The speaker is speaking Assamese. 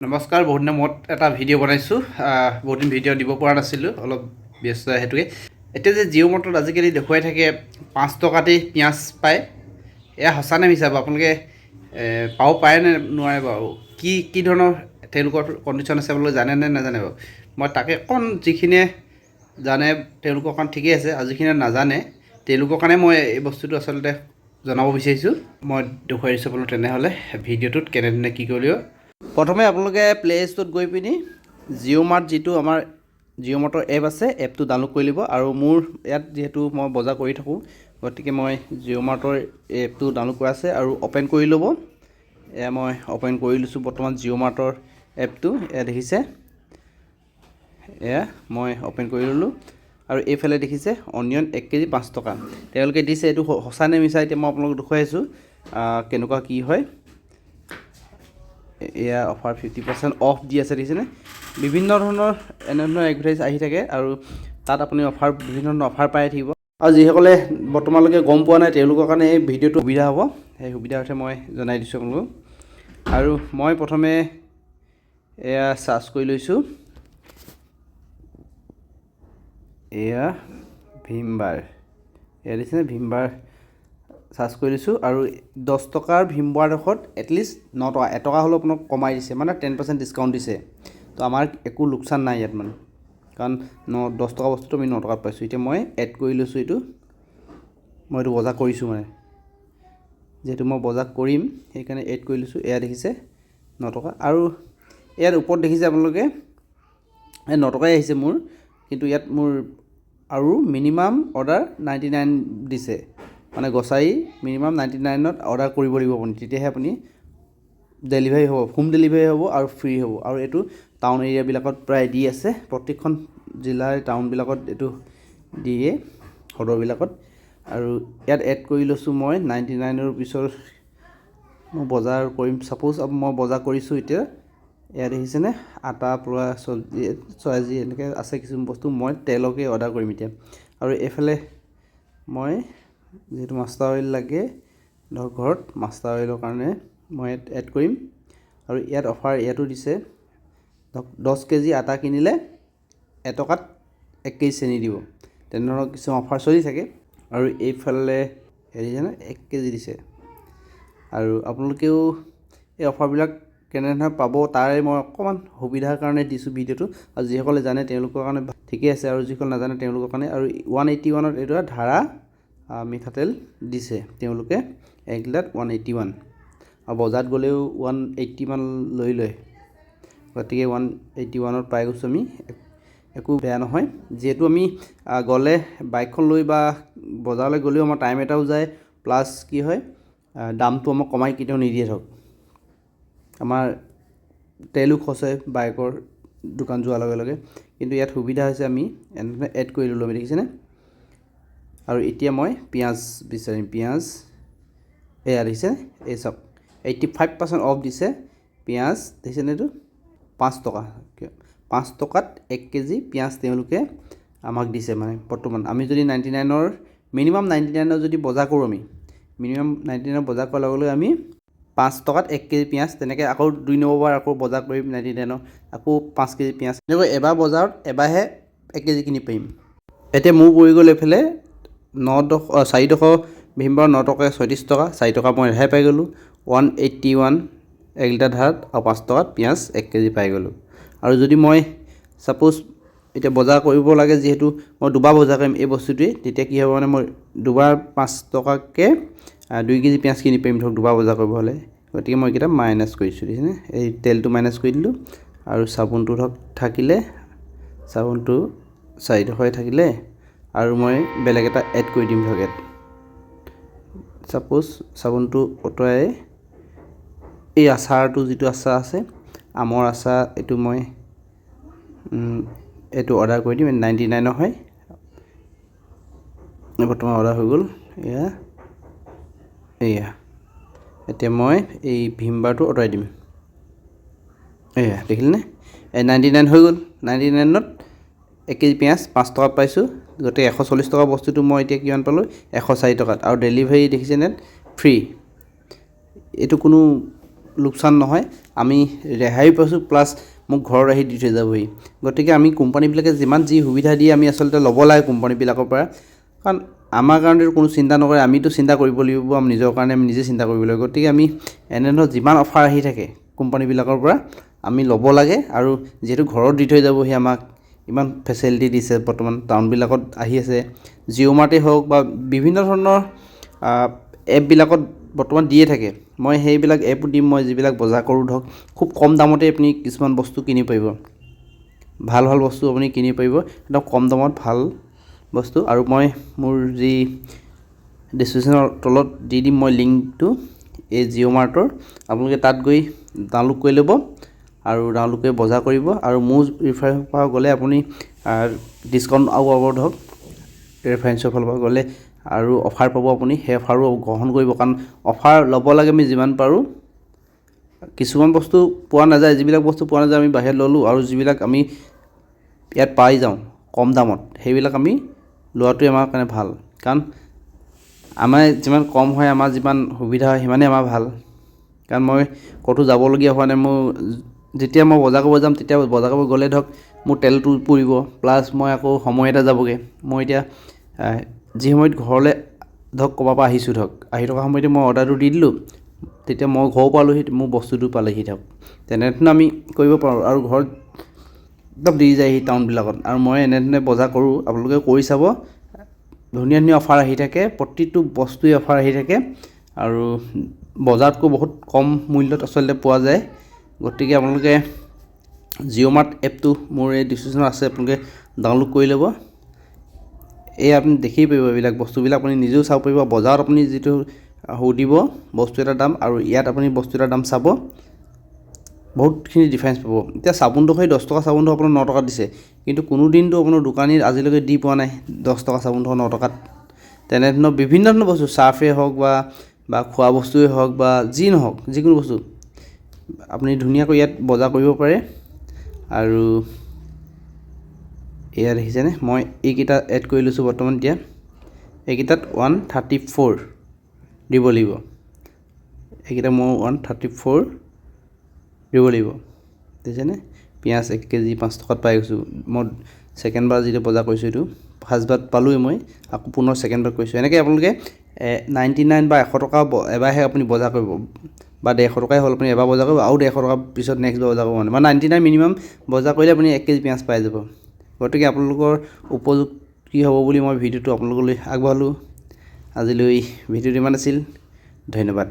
নমস্কাৰ। বহুত দিনৰ মূৰত এটা ভিডিঅ' বনাইছোঁ। বহুত দিন ভিডিঅ' দিব পৰা নাছিলোঁ, অলপ ব্যস্ত সেইটোৱে। এতিয়া যে জিঅ' মাৰ্টত আজিকালি দেখুৱাই থাকে 5 টকাতেই পিঁয়াজ পায়, এয়া সঁচা নে মিছা বাৰু? আপোনালোকে পাব পাৰে নে নোৱাৰে বাৰু? কি ধৰণৰ তেওঁলোকৰ কণ্ডিশ্যন আছে আপোনালোকে জানে নে নাজানে বাৰু? মই তাকে অকণ যিখিনিয়ে জানে তেওঁলোকৰ কাৰণে ঠিকেই আছে, আৰু যিখিনিয়ে নাজানে তেওঁলোকৰ কাৰণে মই এই বস্তুটো আচলতে জনাব বিচাৰিছোঁ। মই দেখুৱাই দিছোঁ আপোনালোক তেনেহ'লে ভিডিঅ'টোত কেনেধৰণে কি কৰিব। প্ৰথমে আপোনালোকে প্লে ষ্ট'ৰত গৈ পিনি জিঅ' মাৰ্ট যিটো আমাৰ জিঅ' মাৰ্টৰ এপ আছে, এপটো ডাউনলোড কৰি ল'ব। আৰু মোৰ ইয়াত যিহেতু মই বজাৰ কৰি থাকোঁ, গতিকে মই জিঅ' মাৰ্টৰ এপটো ডাউনলোড কৰা আছে আৰু অ'পেন কৰি ল'ব। এয়া মই অ'পেন কৰি লৈছোঁ বৰ্তমান জিঅ' মাৰ্টৰ এপটো। এয়া দেখিছে, এয়া মই অ'পেন কৰি ল'লোঁ। আৰু এইফালে দেখিছে অনিয়ন 1 কেজি 5 টকা তেওঁলোকে দিছে। এইটো সঁচা নে মিছা এতিয়া মই আপোনালোকক দেখুৱাই আছোঁ কেনেকুৱা কি হয়। এয়া অফাৰ 50% অফ দি আছে, দেখিছেনে? বিভিন্ন ধৰণৰ এনেধৰণৰ এডভাৰটাইজ আহি থাকে আৰু তাত আপুনি বিভিন্ন ধৰণৰ অফাৰ পাই থাকিব। আৰু যিসকলে বৰ্তমানলৈকে গম পোৱা নাই তেওঁলোকৰ কাৰণে এই ভিডিঅ'টো সুবিধা হ'ব। সেই সুবিধাৰ্থে মই জনাই দিছোঁ আপোনালোকক। আৰু মই প্ৰথমে এয়া চাৰ্চ কৰি লৈছোঁ, এয়া ভীমবাৰ। এয়া দেখিছেনে, ভীমবাৰ চাৰ্জ কৰি লৈছোঁ। আৰু 10 টকাৰ ভীমবাৰডোখৰত এটলিষ্ট 9 টকা, 1 টকা হ'লেও আপোনাক কমাই দিছে, মানে 10% ডিছকাউণ্ট দিছে। তো আমাৰ একো লোকচান নাই ইয়াত মানে, কাৰণ 10 টকা বস্তুটো আমি 9 টকাত পাইছোঁ। এতিয়া মই এড কৰি লৈছোঁ এইটো, মই এইটো বজাৰ কৰিছোঁ মানে, যিহেতু মই বজাৰ কৰিম সেইকাৰণে এড কৰি লৈছোঁ। এয়া দেখিছে 9 টকা। আৰু ইয়াত ওপৰত দেখিছে আপোনালোকে 9 টকাই আহিছে মোৰ, কিন্তু ইয়াত মোৰ আৰু মিনিমাম অৰ্ডাৰ 99 দিছে, মানে গ্ৰচাৰী মিনিমাম 99ত অৰ্ডাৰ কৰিব লাগিব আপুনি, তেতিয়াহে আপুনি ডেলিভাৰী হ'ব, হোম ডেলিভাৰী হ'ব আৰু ফ্ৰী হ'ব। আৰু এইটো টাউন এৰিয়াবিলাকত প্ৰায় দি আছে, প্ৰত্যেকখন জিলাৰ টাউনবিলাকত এইটো দিয়ে, সদৰবিলাকত। আৰু ইয়াত এড কৰি লৈছোঁ মই 99 ৰুপিছৰ মই বজাৰ কৰিম। ছাপ'জ মই বজাৰ কৰিছোঁ এতিয়া, এয়া দেখিছেনে, আটা পোৰা চব্জি এনেকৈ আছে কিছুমান বস্তু। মই তেলকে অৰ্ডাৰ কৰিম এতিয়া। আৰু এইফালে মই যিহেতু মাষ্টাৰ অইল লাগে ধৰক ঘৰত, মাষ্টাৰ অইলৰ কাৰণে মই ইয়াত এড কৰিম। আৰু ইয়াত অফাৰ ইয়াতো দিছে, ধৰক 10 কেজি আটা কিনিলে 1 টকাত 1 কেজি চেনি দিব, তেনেধৰণৰ কিছুমান অফাৰ চলি থাকে। আৰু এইফালে হেৰিজানে 1 কেজি দিছে। আৰু আপোনালোকেও এই অফাৰবিলাক কেনেধৰণে পাব তাৰে মই অকণমান সুবিধাৰ কাৰণে দিছোঁ ভিডিঅ'টো। আৰু যিসকলে জানে তেওঁলোকৰ কাৰণে ঠিকেই আছে, আৰু যিসকলে নাজানে তেওঁলোকৰ কাৰণে। আৰু 181ত এইটো ধাৰা মিঠাতেল দিছে তেওঁলোকে, 1 লিটাৰত 181। আৰু বজাৰত গ'লেও 180 মান লৈ লয়, গতিকে 181ত পাই গৈছোঁ আমি। একো বেয়া নহয়, যিহেতু আমি গ'লে বাইকখন লৈ বা বজাৰলৈ গ'লেও আমাৰ টাইম এটাও যায়, প্লাছ কি হয় দামটো আমাক কমাই কেতিয়াও নিদিয়ে। ধৰক আমাৰ তেলো খৰচ হয় বাইকৰ দোকান যোৱাৰ লগে লগে, কিন্তু ইয়াত সুবিধা হৈছে আমি এনেধৰণে এড কৰি ল'লোঁ আমি, দেখিছেনে? আৰু এতিয়া মই পিঁয়াজ বিচাৰিম, পিঁয়াজ এয়া দেখিছে, এই চাওক 85% অফ দিছে পিঁয়াজ, দেখিছেনে? এইটো 5 টকা, 5 টকাত 1 কেজি পিঁয়াজ তেওঁলোকে আমাক দিছে। মানে বৰ্তমান আমি যদি 99ৰ মিনিমাম 99ৰ যদি বজাৰ কৰোঁ, আমি মিনিমাম 99ৰ বজাৰ কৰাৰ লগে লগে আমি 5 টকাত 1 কেজি পিঁয়াজ, তেনেকৈ আকৌ 2 নম্বৰবাৰ আকৌ বজাৰ কৰিম 99ৰ, আকৌ 5 কেজি পিঁয়াজ, এনেকৈ এবাৰ বজাৰত এবাৰহে 1 কেজি কিনি পাৰিম। এতিয়া মোৰ পৰি গ'ল এইফালে 4 ভীমবাৰ 9 টকা 36 টকা, 4 টকা মই ৰেহাই পাই গ'লোঁ। 181 1 লিটাৰ ধাৰত, আৰু 5 টকাত পিঁয়াজ 1 কেজি পাই গ'লোঁ। আৰু যদি মই ছাপ'জ এতিয়া বজাৰ কৰিব লাগে, যিহেতু মই দুবাৰ বজাৰ কৰিম এই বস্তুটোৱে, তেতিয়া কি হ'ব মানে মই দুবাৰ 5 টকাকৈ 2 কেজি পিঁয়াজ কিনি পাৰিম ধৰক দুবাৰ বজাৰ কৰিব হ'লে। গতিকে মই এইকেইটা মাইনাছ কৰিছোঁ, দেখিছেনে? এই তেলটো মাইনাছ কৰি দিলোঁ। আৰু চাবোনটো ধৰক থাকিলে, চাবোনটো 4 টকাই থাকিলে, আৰু মই বেলেগ এটা এড কৰি দিম ধৰক ইয়াত। ছাপ'জ চাবোনটো অঁতৰাই এই আচাৰটো যিটো আচাৰ আছে, আমৰ আচাৰ, এইটো মই এইটো অৰ্ডাৰ কৰি দিম। 99ৰ হয়, বৰ্তমান অৰ্ডাৰ হৈ গ'ল। এয়া এতিয়া মই এই ভীমবাৰটো আঁতৰাই দিম। এয়া দেখিলেনে, 99 হৈ গ'ল। 99ত 1 কেজি পিঁয়াজ 5 টকাত পাইছোঁ, গতিকে 140 টকা বস্তুটো মই এতিয়া কিমান পালোঁ, 104 টকাত। আৰু ডেলিভাৰী দেখিছেনে ফ্ৰী, এইটো কোনো লোকচান নহয়, আমি ৰেহাই পাইছোঁ প্লাছ মোক ঘৰত আহি দি থৈ যাবহি। গতিকে আমি কোম্পানীবিলাকে যিমান যি সুবিধা দিয়ে আমি আচলতে ল'ব লাগে কোম্পানীবিলাকৰ পৰা, কাৰণ আমাৰ কাৰণে কোনো চিন্তা নকৰে, আমিতো চিন্তা কৰিব লাগিব, আমি নিজৰ কাৰণে আমি নিজে চিন্তা কৰিব লাগিব। গতিকে আমি এনেধৰণৰ যিমান অফাৰ আহি থাকে কোম্পানীবিলাকৰ পৰা আমি ল'ব লাগে, আৰু যিহেতু ঘৰত দি থৈ যাবহি আমাক, ইমান ফেচিলিটি দিছে বৰ্তমান টাউনবিলাকত আহি আছে, জিঅ' মাৰ্টেই হওক বা বিভিন্ন ধৰণৰ এপবিলাকত বৰ্তমান দিয়ে থাকে। মই সেইবিলাক এপো দিম, মই যিবিলাক বজাৰ কৰোঁ ধৰক খুব কম দামতে আপুনি কিছুমান বস্তু কিনি পাৰিব, ভাল ভাল বস্তু আপুনি কিনি পাৰিব একদম কম দামত ভাল বস্তু। আৰু মই মোৰ যি ডিছক্ৰিপশ্যনৰ তলত দি দিম মই লিংকটো এই জিঅ' মাৰ্টৰ, আপোনালোকে তাত গৈ ডাউনলোড কৰি ল'ব আৰু ডাউনলোড কৰি বজাৰ কৰিব, আৰু মোৰ ৰিফাৰেঞ্চৰ পৰা গ'লে আপুনি ডিছকাউণ্ট আৰু পাব ধৰক, ৰেফাৰেঞ্চৰ ফালৰ পৰা গ'লে আৰু অফাৰ পাব আপুনি, সেই অফাৰো গ্ৰহণ কৰিব, কাৰণ অফাৰ ল'ব লাগে আমি যিমান পাৰোঁ। কিছুমান বস্তু পোৱা নাযায়, যিবিলাক বস্তু পোৱা নাযায় আমি বাহিৰত ল'লোঁ, আৰু যিবিলাক আমি ইয়াত পাই যাওঁ কম দামত সেইবিলাক আমি লোৱাটোৱে আমাৰ কাৰণে ভাল, কাৰণ আমাৰ যিমান কম হয় আমাৰ যিমান সুবিধা হয় সিমানেই আমাৰ ভাল। কাৰণ মই ক'তো যাবলগীয়া হোৱা নাই, মোৰ যেতিয়া মই বজাৰ কৰিব যাম তেতিয়া বজাৰ কৰিব গ'লে ধৰক মোৰ তেলটো পৰিব, প্লাছ মই আকৌ সময় এটা যাবগৈ। মই এতিয়া যি সময়ত ঘৰলৈ ধৰক ক'ৰবাৰ পৰা আহিছোঁ, ধৰক আহি থকা সময়তে মই অৰ্ডাৰটো দি দিলোঁ, তেতিয়া মই ঘৰ পালোহি, মোৰ বস্তুটো পালেহি ধৰক, তেনেধৰণে আমি কৰিব পাৰোঁ। আৰু ঘৰত একদম দি যায়হি টাউনবিলাকত, আৰু মই এনেধৰণে বজাৰ কৰোঁ, আপোনালোকে কৰি চাব, ধুনীয়া ধুনীয়া অফাৰ আহি থাকে, প্ৰতিটো বস্তুৱে অফাৰ আহি থাকে, আৰু বজাৰতকৈ বহুত কম মূল্যত আচলতে পোৱা যায়। গতিকে আপোনালোকে জিঅ' মাৰ্ট এপটো মোৰ এই ডিছক্ৰিপশ্যনত আছে, আপোনালোকে ডাউনলোড কৰি ল'ব। এই আপুনি দেখিব পাৰিব এইবিলাক বস্তুবিলাক, আপুনি নিজেও চাব পাৰিব। বজাৰত আপুনি যিটো সুধিব বস্তু এটাৰ দাম, আৰু ইয়াত আপুনি বস্তু এটাৰ দাম চাব, বহুতখিনি ডিফাৰেঞ্চ পাব। এতিয়া চাবোনটো সেই 10 টকা চাবোনটো আপোনাৰ 9 টকাত দিছে, কিন্তু কোনো দিনটো আপোনাৰ দোকানীৰ আজিলৈকে দি পোৱা নাই 10 টকা চাবোনটো 9 টকাত। তেনেধৰণৰ বিভিন্ন ধৰণৰ বস্তু, চাৰ্ফেই হওক বা খোৱা বস্তুৱেই হওক বা যি নহওক, যিকোনো বস্তু আপুনি ধুনীয়াকৈ ইয়াত বজাৰ কৰিব পাৰে। আৰু এয়া দেখিছেনে, মই এইকেইটা এড কৰি লৈছোঁ বৰ্তমান। এতিয়া এইকেইটাত 134 দিব লাগিব, এইকেইটা মই 134 দিব লাগিব, দেখিছেনে। পিঁয়াজ 1 কেজি 5 টকাত পাই গৈছোঁ। মই ছেকেণ্ডবাৰ যিটো বজাৰ কৰিছোঁ এইটো, ফাৰ্ষ্টবাৰত পালোঁৱেই মই, আকৌ পুনৰ ছেকেণ্ডবাৰ কৰিছোঁ। এনেকৈ আপোনালোকে 99 বা 100 টকা এবাৰহে আপুনি বজাৰ কৰিব, বা 150 টকাই হ'ল আপুনি এবাৰ বজাৰ কৰিব, আৰু 150 টকা পিছত নেক্সট বজাৰ কৰিব মানে 99 মিনিমাম বজাৰ কৰিলে আপুনি 1 কেজি পিঁয়াজ পাই যাব। গতিকে আপোনালোকৰ উপযোগী হ'ব বুলি মই ভিডিঅ'টো আপোনালোকলৈ আগবঢ়ালোঁ। আজিলৈ ভিডিঅ'টো ইমান আছিল, ধন্যবাদ।